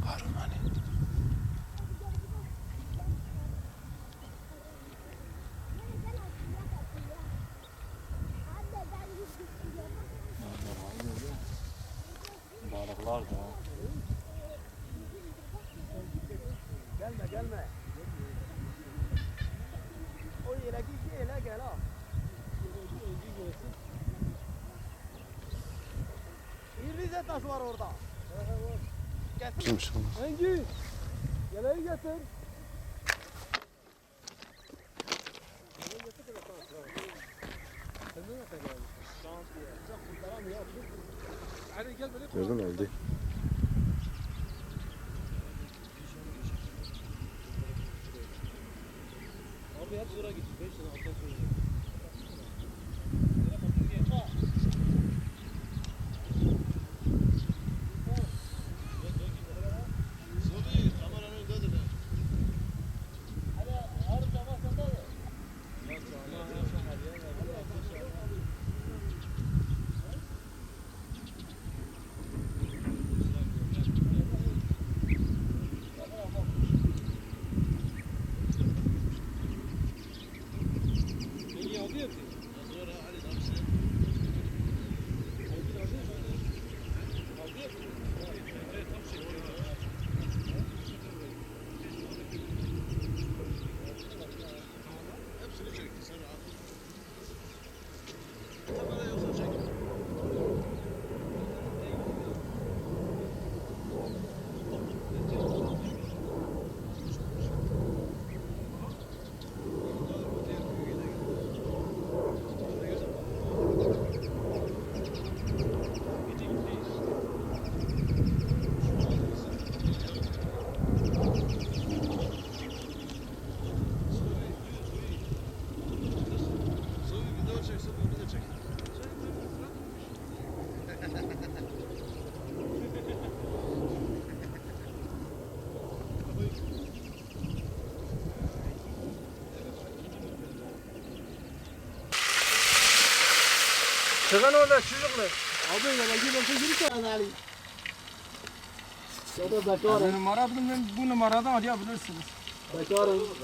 Harumani. Balıklar da. Gelme gelme. O yere git yere gel ha. Bir Rize taşı var orada. Getir. Kimmiş onlar? Engi. Yeleği getir. Gördün mü öldü? Abi hep zora gitti. 5 tane alttan sonra. Çıkın orada çocuklar. Abi yeleği ben yürü tane alayım. Ya da bekarım. Numara bu numaradan arayabilirsiniz. Bekarım.